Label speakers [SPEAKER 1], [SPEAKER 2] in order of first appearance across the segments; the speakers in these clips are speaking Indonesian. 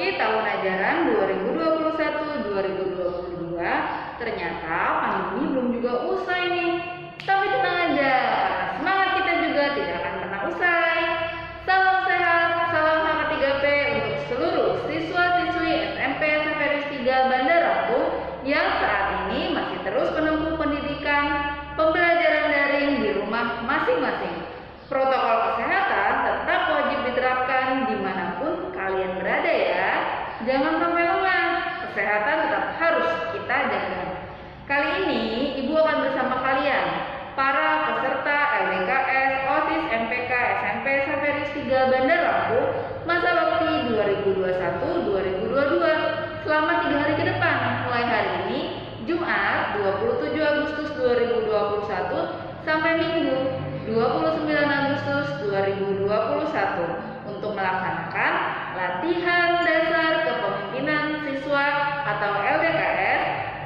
[SPEAKER 1] memasuki tahun ajaran 2021-2022, ternyata pandemi belum juga usai nih. Tapi tenang aja, karena semangat kita juga tidak akan pernah usai. Salam sehat, salam HK3P untuk seluruh siswa-siswi SMP Saveris 3 Bandar Lampung yang saat ini masih terus menempuh pendidikan pembelajaran daring di rumah masing-masing. Protokol kesehatan tetap wajib diterapkan dimanapun kalian berada ya. Jangan sampai lengah, kesehatan tetap harus kita jaga. Kali ini Ibu akan bersama kalian, para peserta LDKS OSIS MPK SMP Saveris 3 Bandar Lampung masa bakti 2021-2022 selama 3 hari ke depan, mulai hari ini Jumat 27 Agustus 2021 sampai Minggu 29 Agustus 2021 untuk melaksanakan latihan dasar kepemimpinan siswa atau LDKS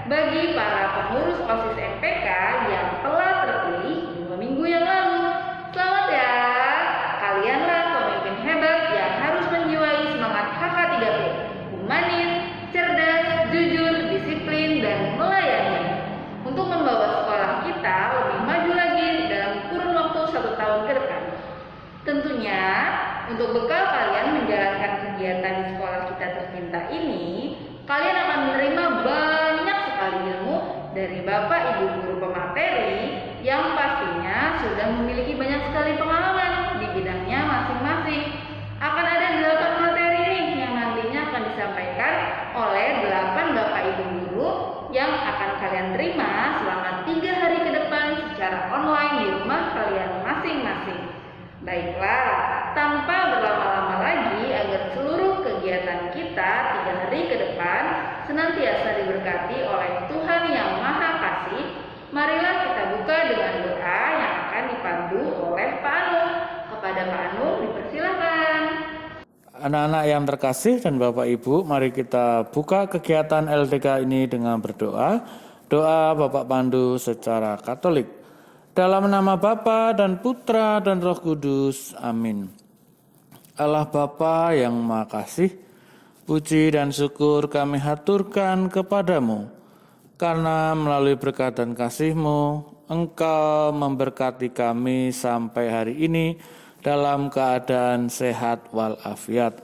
[SPEAKER 1] bagi para pengurus OSIS MPK yang telah terpilih 2 minggu yang lalu. Selamat ya, kalianlah pemimpin hebat yang harus menjiwai semangat HK3P, humanis, cerdas, jujur, disiplin, dan melayani untuk membawa sekolah kita lebih maju lagi dalam kurun waktu 1 tahun ke depan. Tentunya untuk bekal kalian menjalankan kegiatan di sekolah kita tercinta ini, kalian akan menerima banyak sekali ilmu dari Bapak Ibu guru pemateri yang pastinya sudah memiliki banyak sekali pengalaman di bidangnya masing-masing. Akan ada 8 materi nih yang nantinya akan disampaikan oleh 8 Bapak Ibu guru yang akan kalian terima selama 3 hari ke depan secara online di rumah kalian masing-masing. Baiklah, tanpa berlama-lama lagi agar seluruh kegiatan kita 3 hari ke depan senantiasa diberkati oleh Tuhan Yang Maha Kasih, marilah kita buka dengan doa yang akan dipandu oleh Pak Anung. Kepada Pak Anung dipersilakan.
[SPEAKER 2] Anak-anak yang terkasih dan Bapak Ibu, mari kita buka kegiatan LDK ini dengan berdoa. Doa Bapak Pandu secara Katolik. Dalam nama Bapa dan Putra dan Roh Kudus. Amin. Allah Bapa yang Maha Kasih, puji dan syukur kami haturkan kepadamu, karena melalui berkat dan kasih-Mu, Engkau memberkati kami sampai hari ini dalam keadaan sehat walafiat.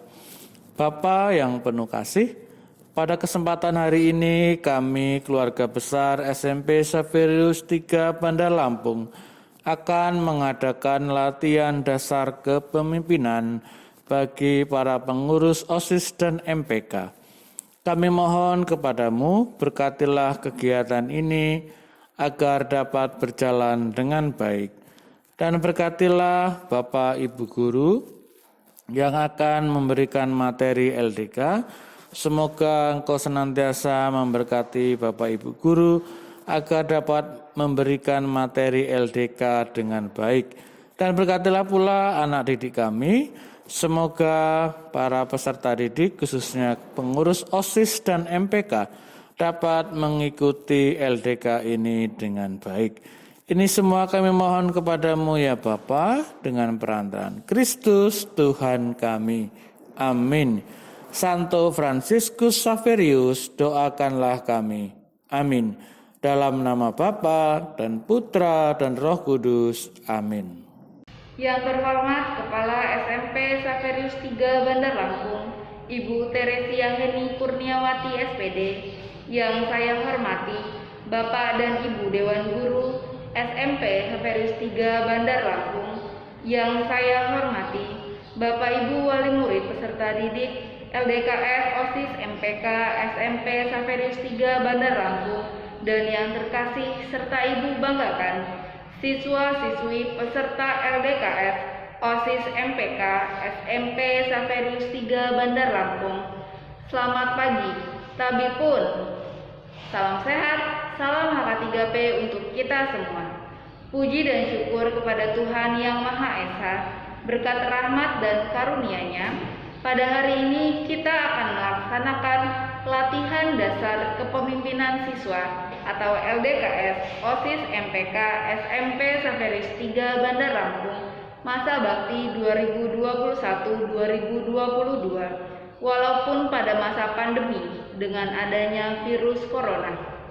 [SPEAKER 2] Bapa yang penuh kasih, pada kesempatan hari ini kami keluarga besar SMP Saveris 3 Bandar Lampung akan mengadakan latihan dasar kepemimpinan bagi para pengurus OSIS dan MPK. Kami mohon kepadamu, berkatilah kegiatan ini agar dapat berjalan dengan baik. Dan berkatilah Bapak Ibu Guru yang akan memberikan materi LDK. Semoga Engkau senantiasa memberkati Bapak Ibu Guru agar dapat memberikan materi LDK dengan baik. Dan berkatilah pula anak didik kami. Semoga para peserta didik khususnya pengurus OSIS dan MPK dapat mengikuti LDK ini dengan baik. Ini semua kami mohon kepadamu ya Bapa, dengan perantaraan Kristus Tuhan kami. Amin. Santo Fransiskus Saverius, doakanlah kami. Amin. Dalam nama Bapa dan Putra dan Roh Kudus. Amin.
[SPEAKER 1] Yang terhormat Kepala SMP Saveris 3 Bandar Lampung, Ibu Teresia Heni Kurniawati SPD. Yang saya hormati Bapak dan Ibu Dewan Guru SMP Saveris 3 Bandar Lampung. Yang saya hormati Bapak Ibu Wali Murid peserta didik LDKS OSIS MPK SMP Saveris 3 Bandar Lampung, dan yang terkasih serta Ibu banggakan siswa-siswi peserta LDKS OSIS MPK SMP Saveris 3 Bandar Lampung. Selamat pagi, Tabipun. Salam sehat, salam HK3P untuk kita semua. Puji dan syukur kepada Tuhan Yang Maha Esa, berkat rahmat dan karunia-Nya, pada hari ini kita akan melaksanakan latihan dasar kepemimpinan siswa atau LDKS OSIS MPK SMP Saveris 3 Bandar Lampung masa bakti 2021-2022 walaupun pada masa pandemi dengan adanya virus corona.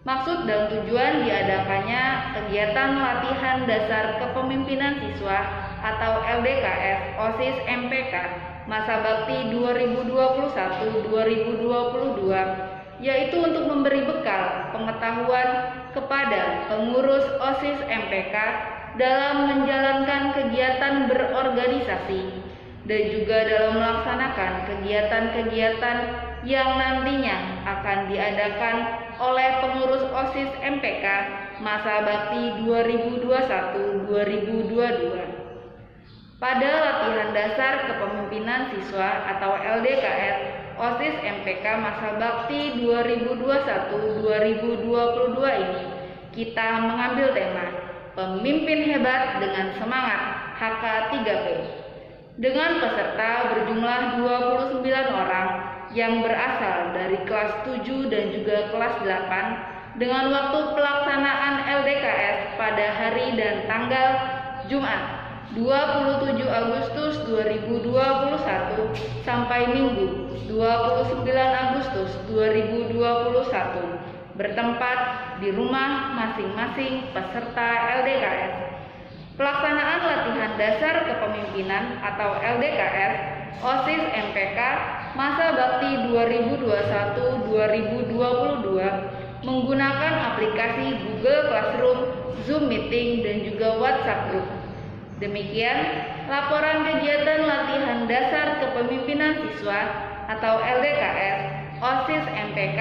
[SPEAKER 1] Maksud dan tujuan diadakannya kegiatan latihan dasar kepemimpinan siswa atau LDKS OSIS MPK masa bakti 2021-2022, yaitu untuk memberi bekal pengetahuan kepada pengurus OSIS MPK dalam menjalankan kegiatan berorganisasi dan juga dalam melaksanakan kegiatan-kegiatan yang nantinya akan diadakan oleh pengurus OSIS MPK masa bakti 2021-2022. Pada latihan dasar kepemimpinan siswa atau LDKS OSIS MPK masa bakti 2021-2022 ini, kita mengambil tema Pemimpin Hebat dengan Semangat HK3P dengan peserta berjumlah 29 orang yang berasal dari kelas 7 dan juga kelas 8 dengan waktu pelaksanaan LDKS pada hari dan tanggal Jumat 27 Agustus 2021 sampai Minggu 29 Agustus 2021 bertempat di rumah masing-masing peserta LDKS. Pelaksanaan latihan dasar kepemimpinan atau LDKS OSIS MPK masa bakti 2021-2022 menggunakan aplikasi Google Classroom, Zoom Meeting, dan juga WhatsApp Group. Demikian laporan kegiatan latihan dasar kepemimpinan siswa atau LDKS OSIS MPK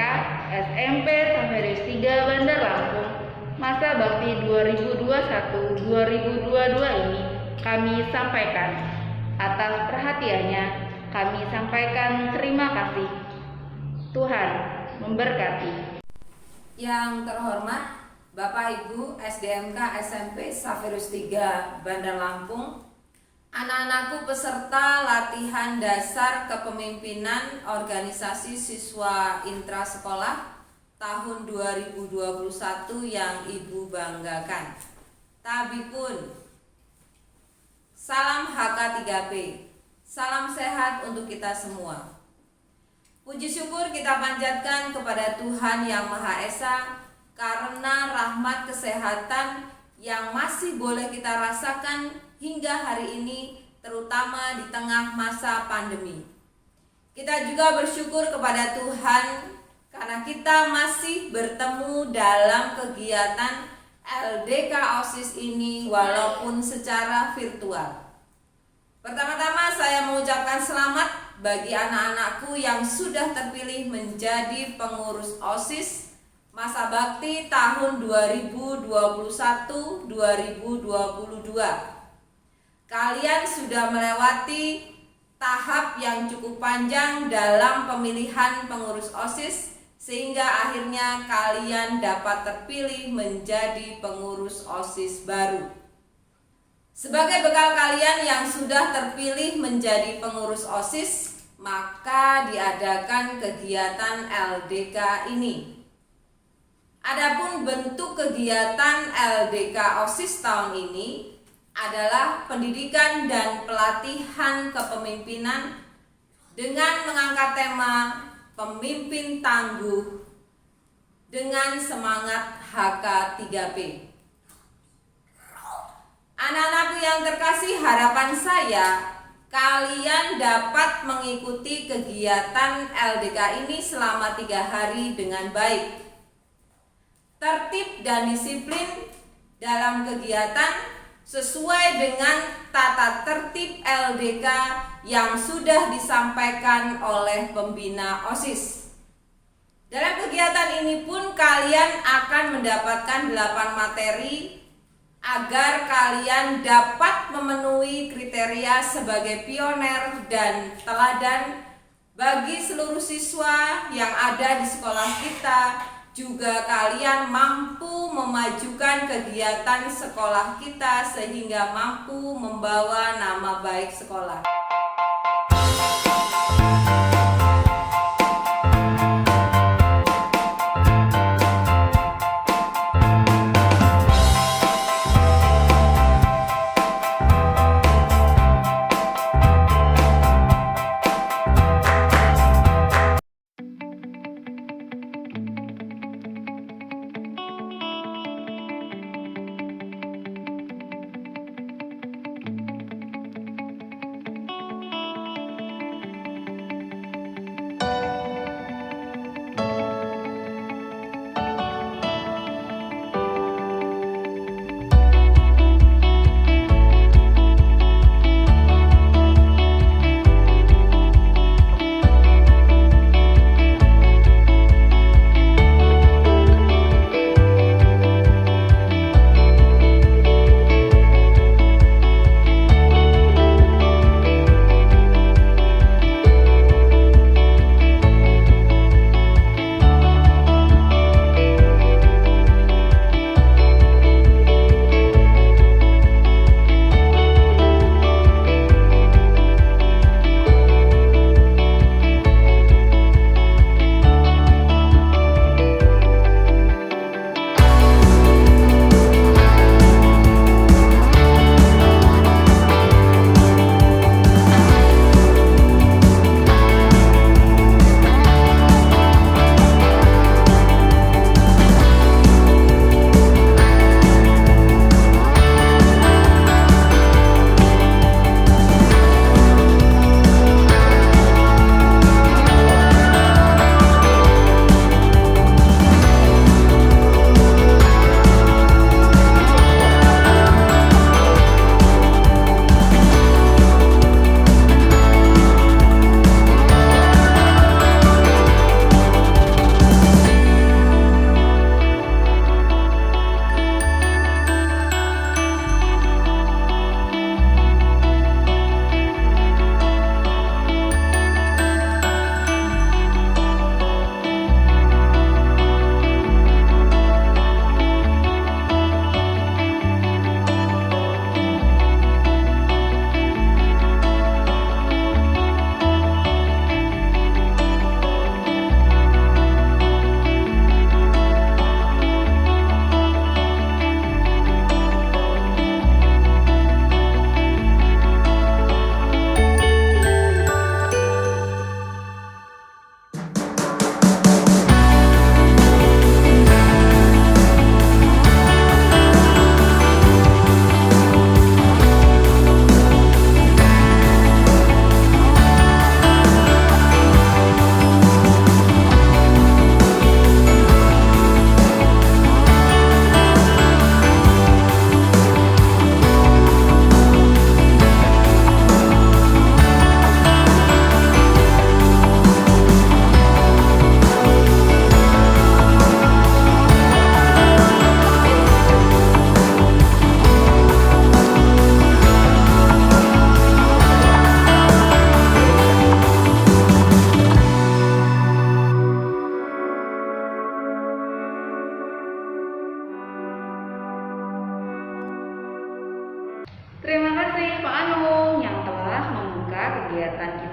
[SPEAKER 1] SMP Saferis 3 Bandar Lampung masa bakti 2021-2022 ini kami sampaikan. Atas perhatiannya kami sampaikan terima kasih. Tuhan memberkati.
[SPEAKER 3] Yang terhormat Bapak Ibu SDMK SMP Saferis 3 Bandar Lampung, anak-anakku peserta latihan dasar kepemimpinan organisasi siswa intrasekolah tahun 2021 yang Ibu banggakan. Tabipun, salam HK3P, salam sehat untuk kita semua. Puji syukur kita panjatkan kepada Tuhan Yang Maha Esa karena rahmat kesehatan yang masih boleh kita rasakan hingga hari ini, terutama di tengah masa pandemi. Kita juga bersyukur kepada Tuhan karena kita masih bertemu dalam kegiatan LDK OSIS ini walaupun secara virtual. Pertama-tama saya mengucapkan selamat bagi anak-anakku yang sudah terpilih menjadi pengurus OSIS masa bakti tahun 2021-2022. Kalian sudah melewati tahap yang cukup panjang dalam pemilihan pengurus OSIS sehingga akhirnya kalian dapat terpilih menjadi pengurus OSIS baru. Sebagai bekal kalian yang sudah terpilih menjadi pengurus OSIS, maka diadakan kegiatan LDK ini. Adapun bentuk kegiatan LDK OSIS tahun ini adalah pendidikan dan pelatihan kepemimpinan dengan mengangkat tema Pemimpin Tangguh dengan Semangat HK3P. Anak-anakku yang terkasih, harapan saya kalian dapat mengikuti kegiatan LDK ini selama 3 hari dengan baik. Tertib dan disiplin dalam kegiatan sesuai dengan tata tertib LDK yang sudah disampaikan oleh pembina OSIS. Dalam kegiatan ini pun kalian akan mendapatkan 8 materi agar kalian dapat memenuhi kriteria sebagai pioner dan teladan bagi seluruh siswa yang ada di sekolah kita. Juga kalian mampu memajukan kegiatan sekolah kita sehingga mampu membawa nama baik sekolah.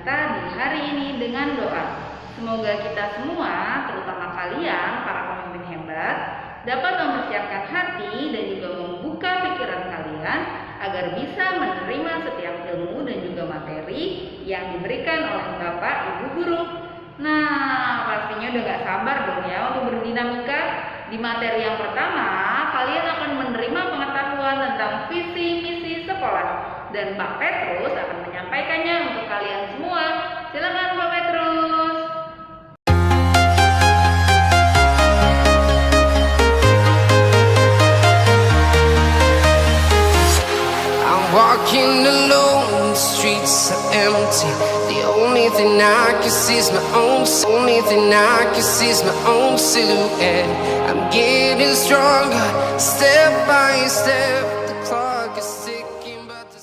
[SPEAKER 1] kita di hari ini dengan doa. Semoga kita semua, terutama kalian, para pemimpin hebat, dapat mempersiapkan hati dan juga membuka pikiran kalian agar bisa menerima setiap ilmu dan juga materi yang diberikan oleh Bapak Ibu Guru. Nah, pastinya udah gak sabar dong ya untuk berdinamika. Di materi yang pertama, kalian akan menerima pengetahuan tentang visi misi sekolah dan Pak Petrus akan menyampaikannya untuk kalian semua. Silakan Pak Petrus.
[SPEAKER 4] Walking alone, the streets are empty. The only thing I can see is my own. Only thing I can see is my own silhouette. I'm getting stronger, step by step. The clock is ticking, but the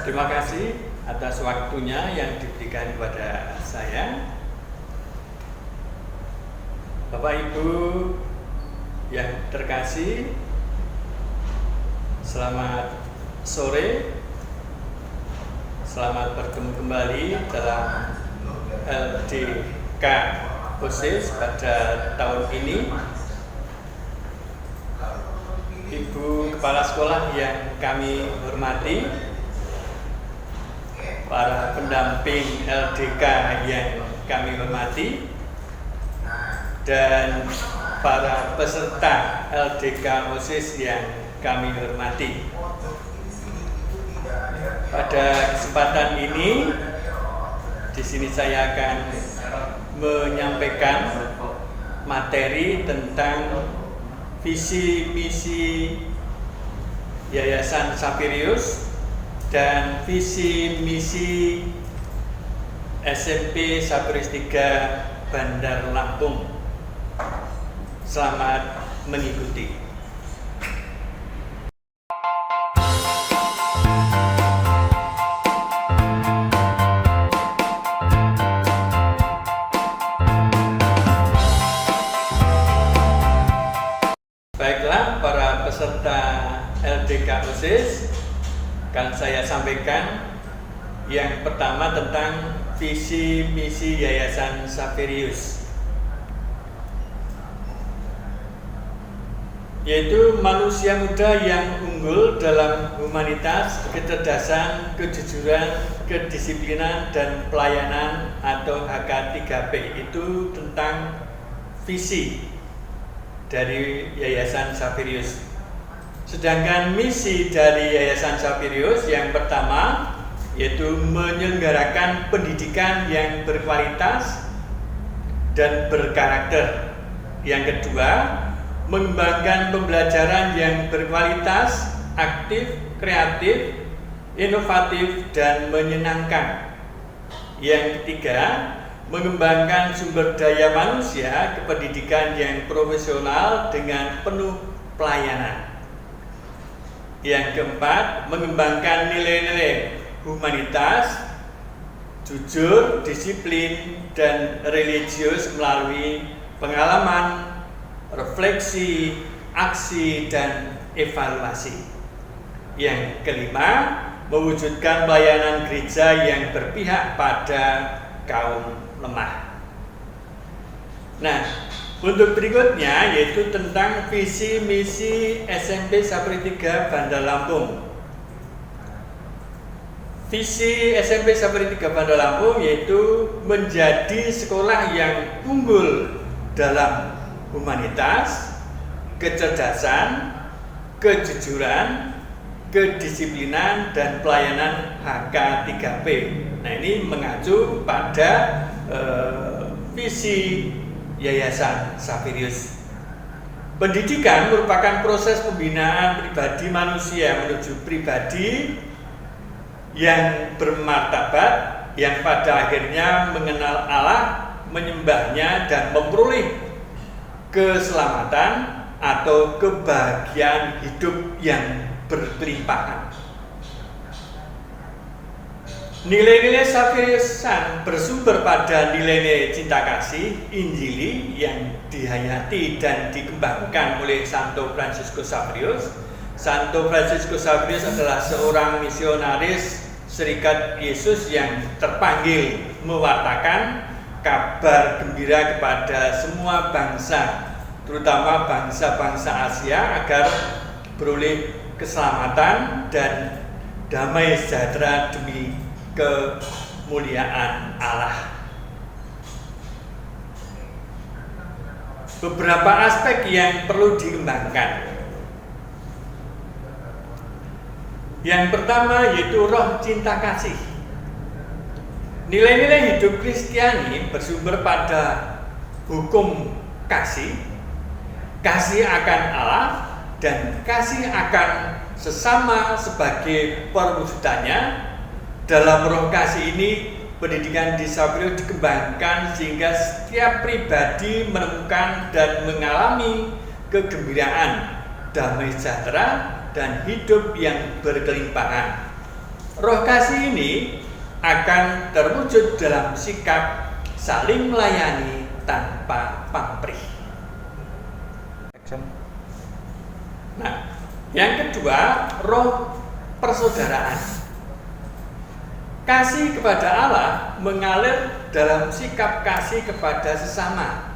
[SPEAKER 5] Terima kasih atas waktunya yang diberikan kepada saya. Bapak Ibu yang terkasih, selamat sore. Selamat bertemu kembali dalam LDK OSIS pada tahun ini. Ibu Kepala Sekolah yang kami hormati, para pendamping LDK yang kami hormati, dan para peserta LDK OSIS yang kami hormati. Pada kesempatan ini, di sini saya akan menyampaikan materi tentang visi misi Yayasan Sapirius dan visi misi SMP Sapirius 3 Bandar Lampung. Selamat mengikuti. Baiklah, para peserta LDK OSIS, akan saya sampaikan yang pertama tentang visi misi Yayasan Sapirius, yaitu manusia muda yang unggul dalam humanitas, kecerdasan, kejujuran, kedisiplinan, dan pelayanan atau HK3P. Itu tentang visi dari Yayasan Sapirius. Sedangkan misi dari Yayasan Sapirius yang pertama yaitu menyelenggarakan pendidikan yang berkualitas dan berkarakter. Yang kedua, mengembangkan pembelajaran yang berkualitas, aktif, kreatif, inovatif, dan menyenangkan. Yang ketiga, mengembangkan sumber daya manusia ke pendidikan yang profesional dengan penuh pelayanan. Yang keempat, mengembangkan nilai-nilai humanitas, jujur, disiplin, dan religius melalui pengalaman, refleksi, aksi, dan evaluasi. Yang kelima, mewujudkan pelayanan gereja yang berpihak pada kaum lemah. Nah, untuk berikutnya yaitu tentang visi misi SMP Sapirius 3 Bandar Lampung. Visi SMP Sapirius 3 Bandar Lampung yaitu menjadi sekolah yang unggul dalam humanitas, kecerdasan, kejujuran, kedisiplinan, dan pelayanan HK3P. Nah, ini mengacu pada visi Yayasan Sapirius. Pendidikan merupakan proses pembinaan pribadi manusia menuju pribadi yang bermartabat, yang pada akhirnya mengenal Allah, menyembahnya, dan memperoleh keselamatan atau kebahagiaan hidup yang berkelimpahan. Nilai-nilai Saveriusan bersumber pada nilai-nilai cinta kasih Injili yang dihayati dan dikembangkan oleh Santo Fransiskus Saverius. Santo Fransiskus Saverius adalah seorang misionaris Serikat Yesus yang terpanggil mewartakan kabar gembira kepada semua bangsa, terutama bangsa-bangsa Asia, agar beroleh keselamatan dan damai sejahtera demi kemuliaan Allah. Beberapa aspek yang perlu dikembangkan. Yang pertama yaitu roh cinta kasih. Nilai-nilai hidup Kristiani bersumber pada hukum kasih, kasih akan Allah, dan kasih akan sesama sebagai perwujudannya. Dalam roh kasih ini, pendidikan di Saverius dikembangkan sehingga setiap pribadi menemukan dan mengalami kegembiraan, damai sejahtera, dan hidup yang berkelimpahan. Roh kasih ini akan terwujud dalam sikap saling melayani tanpa pamrih. Nah, yang kedua, roh persaudaraan. Kasih kepada Allah mengalir dalam sikap kasih kepada sesama.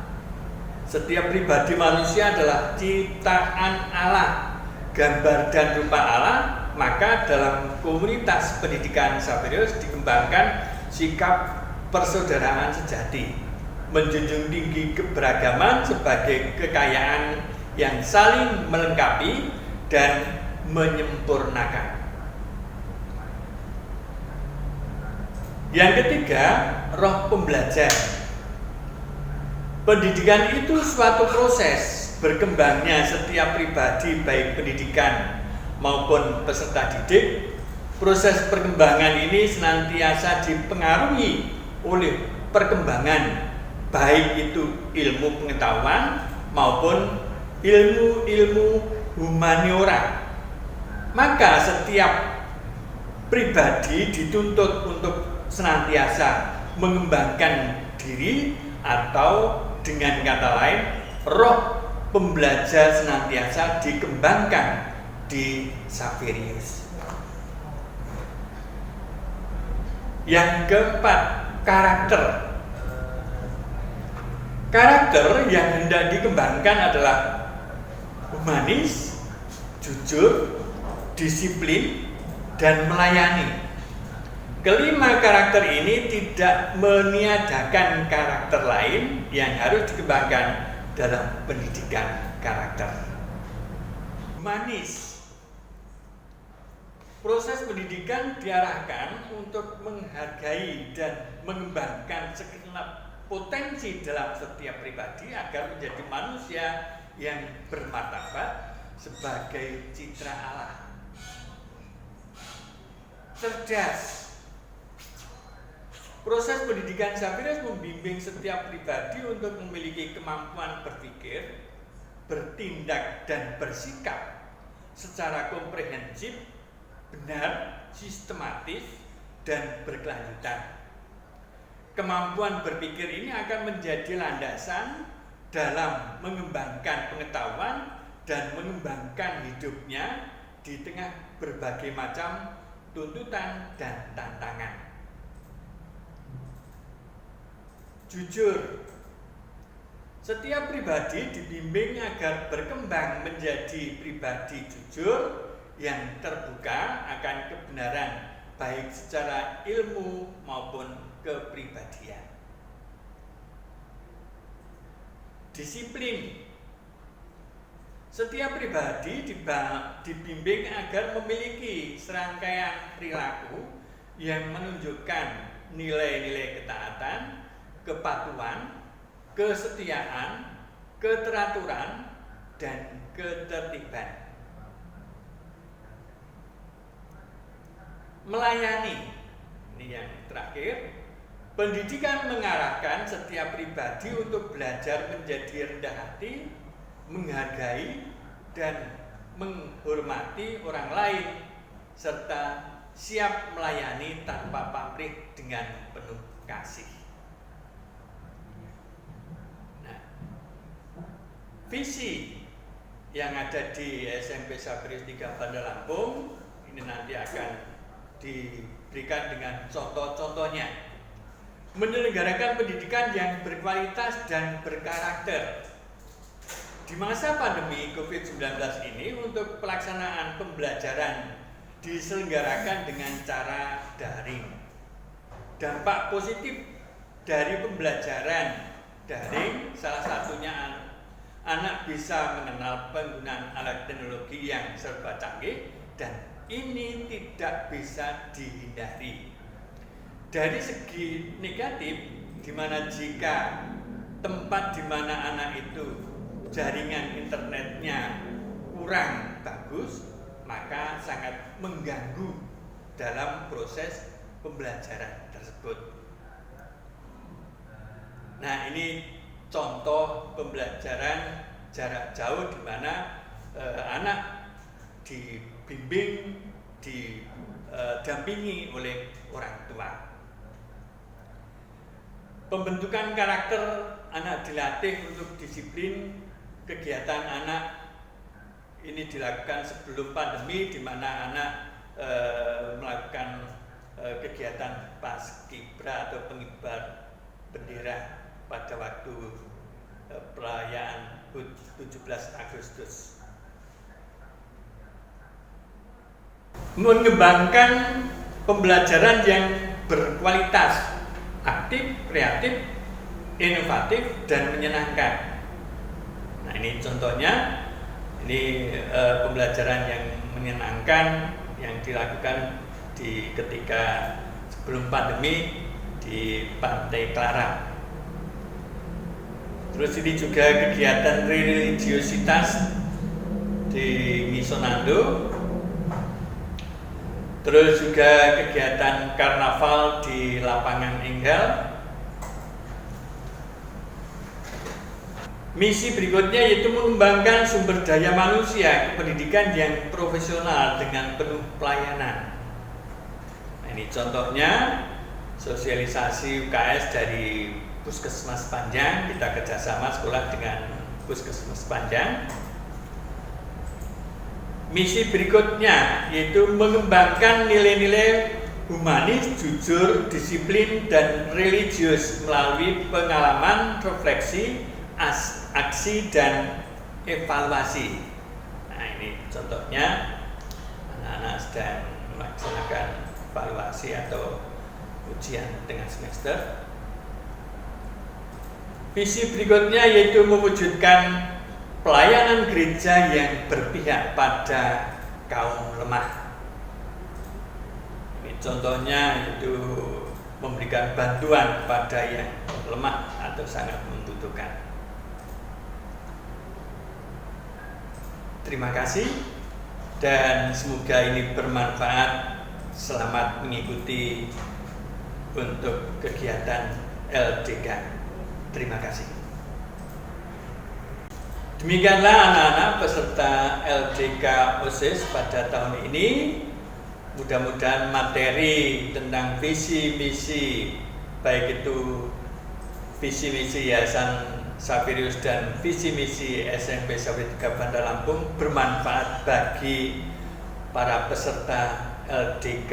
[SPEAKER 5] Setiap pribadi manusia adalah ciptaan Allah, gambar dan rupa Allah. Maka dalam komunitas pendidikan Saverius dikembangkan sikap persaudaraan sejati, menjunjung tinggi keberagaman sebagai kekayaan yang saling melengkapi dan menyempurnakan. Yang ketiga, roh pembelajar. Pendidikan itu suatu proses berkembangnya setiap pribadi, baik pendidikan maupun peserta didik. Proses perkembangan ini senantiasa dipengaruhi oleh perkembangan baik itu ilmu pengetahuan maupun ilmu-ilmu humaniora. Maka setiap pribadi dituntut untuk senantiasa mengembangkan diri, atau dengan kata lain, roh pembelajar senantiasa dikembangkan di Saverius. Yang keempat, karakter. Karakter yang hendak dikembangkan adalah humanis, jujur, disiplin, dan melayani. Kelima karakter ini tidak meniadakan karakter lain yang harus dikembangkan dalam pendidikan karakter. Humanis. Proses pendidikan diarahkan untuk menghargai dan mengembangkan segenap potensi dalam setiap pribadi agar menjadi manusia yang bermartabat sebagai citra Allah. Cerdas. Proses pendidikan Saverius membimbing setiap pribadi untuk memiliki kemampuan berpikir, bertindak, dan bersikap secara komprehensif, benar, sistematis, dan berkelanjutan. Kemampuan berpikir ini akan menjadi landasan dalam mengembangkan pengetahuan dan mengembangkan hidupnya di tengah berbagai macam tuntutan dan tantangan. Jujur. Setiap pribadi dibimbing agar berkembang menjadi pribadi jujur yang terbuka akan kebenaran, baik secara ilmu maupun kepribadian. Disiplin. Setiap pribadi dibimbing agar memiliki serangkaian perilaku yang menunjukkan nilai-nilai ketaatan, kepatuhan, kesetiaan, keteraturan, dan ketertiban. Melayani. Ini yang terakhir. Pendidikan mengarahkan setiap pribadi untuk belajar menjadi rendah hati, menghargai, dan menghormati orang lain, serta siap melayani tanpa pamrih dengan penuh kasih. Nah, visi yang ada di SMP Saverius 3 Bandar Lampung ini nanti akan diberikan dengan contoh-contohnya. Menyelenggarakan pendidikan yang berkualitas dan berkarakter. Di masa pandemi COVID-19 ini, untuk pelaksanaan pembelajaran diselenggarakan dengan cara daring. Dampak positif dari pembelajaran daring salah satunya anak bisa mengenal penggunaan alat teknologi yang serba canggih, dan ini tidak bisa dihindari. Dari segi negatif, di mana jika tempat di mana anak itu jaringan internetnya kurang bagus, maka sangat mengganggu dalam proses pembelajaran tersebut. Nah, ini contoh pembelajaran jarak jauh di mana anak dibimbing, didampingi oleh orang tua. Pembentukan karakter anak dilatih untuk disiplin. Kegiatan anak ini dilakukan sebelum pandemi, di mana anak melakukan kegiatan paskibra atau pengibar bendera pada waktu perayaan 17 Agustus. Mengembangkan pembelajaran yang berkualitas, aktif, kreatif, inovatif, dan menyenangkan. Nah, ini contohnya, ini pembelajaran yang menyenangkan yang dilakukan ketika sebelum pandemi di Pantai Klara. Terus ini juga kegiatan religiositas di Ngisonando. Terus juga kegiatan karnaval di Lapangan Enggal. Misi berikutnya yaitu mengembangkan sumber daya manusia, pendidikan yang profesional dengan penuh pelayanan. Nah, ini contohnya sosialisasi UKS dari Puskesmas Panjang, kita kerjasama sekolah dengan Puskesmas Panjang. Misi berikutnya yaitu mengembangkan nilai-nilai humanis, jujur, disiplin, dan religius melalui pengalaman, refleksi, aksi, dan evaluasi. Nah, ini contohnya anak-anak sedang melaksanakan evaluasi atau ujian tengah semester. Visi berikutnya yaitu mewujudkan pelayanan gereja yang berpihak pada kaum lemah. Ini contohnya yaitu memberikan bantuan kepada yang lemah atau sangat membutuhkan. Terima kasih dan semoga ini bermanfaat. Selamat mengikuti untuk kegiatan LDK. Terima kasih. Demikianlah anak-anak peserta LDK OSIS pada tahun ini. Mudah-mudahan materi tentang visi misi, baik itu visi misi Yayasan Saverius dan visi misi SMP Saverius 3 Bandar Lampung bermanfaat bagi para peserta LDK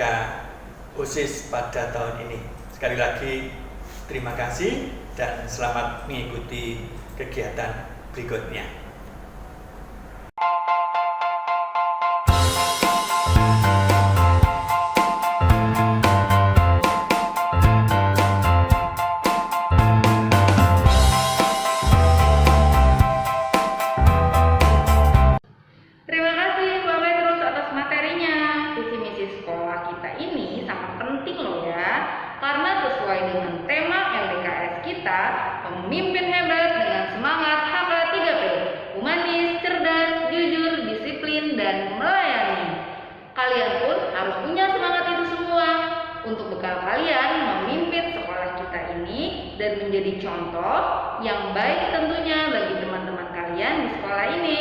[SPEAKER 5] OSIS pada tahun ini. Sekali lagi terima kasih dan selamat mengikuti kegiatan berikutnya.
[SPEAKER 1] Terima kasih Mbak Petrus atas materinya. Visi misi sekolah kita ini sangat penting loh ya, karena sesuai dengan tema LDKS kita, pemimpin hebat dengan semangat HK3P, humanis, cerdas, jujur, disiplin, dan melayani. Kalian pun harus punya semangat itu semua untuk bekal kalian memimpin sekolah kita ini dan menjadi contoh yang baik tentunya bagi teman-teman kalian di sekolah ini.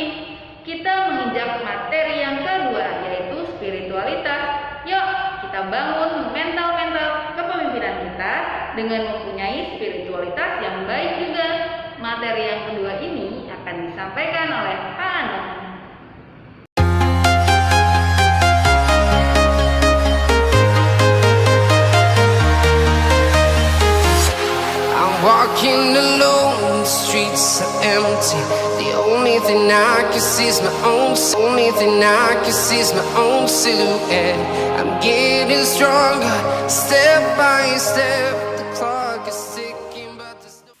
[SPEAKER 1] kita menginjak materi yang kedua, yaitu spiritualitas. Yuk, kita bangun mental kepemimpinan kita dengan mempunyai spiritualitas yang baik juga. Materi yang kedua ini akan disampaikan oleh Pak Anu.
[SPEAKER 4] Walking alone, the streets are empty. The only thing I can see is my own. Only thing I can see is my own silhouette. I'm getting stronger, step by step. The clock is ticking, but there's no.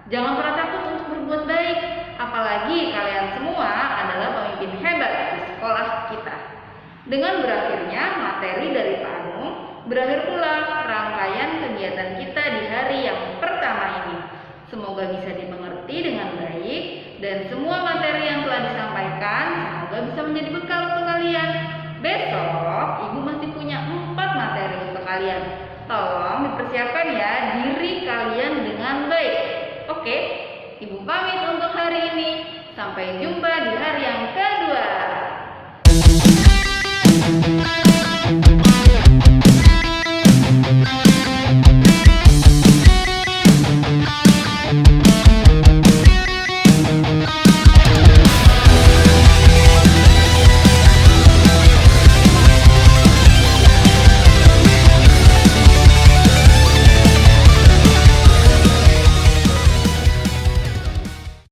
[SPEAKER 1] Jangan pernah takut untuk berbuat baik, apalagi kalian semua adalah pemimpin hebat di sekolah kita. Dengan berakhirnya materi dari Pak Anung, berakhir pula rangkaian kegiatan kita di hari yang pertama ini. Semoga bisa dimengerti dengan baik dan semua materi yang telah disampaikan semoga bisa menjadi bekal untuk kalian. Besok Ibu masih punya 4 materi untuk kalian. Tolong dipersiapkan ya diri kalian dengan baik. Oke, Ibu pamit untuk hari ini. Sampai jumpa di hari yang kedua.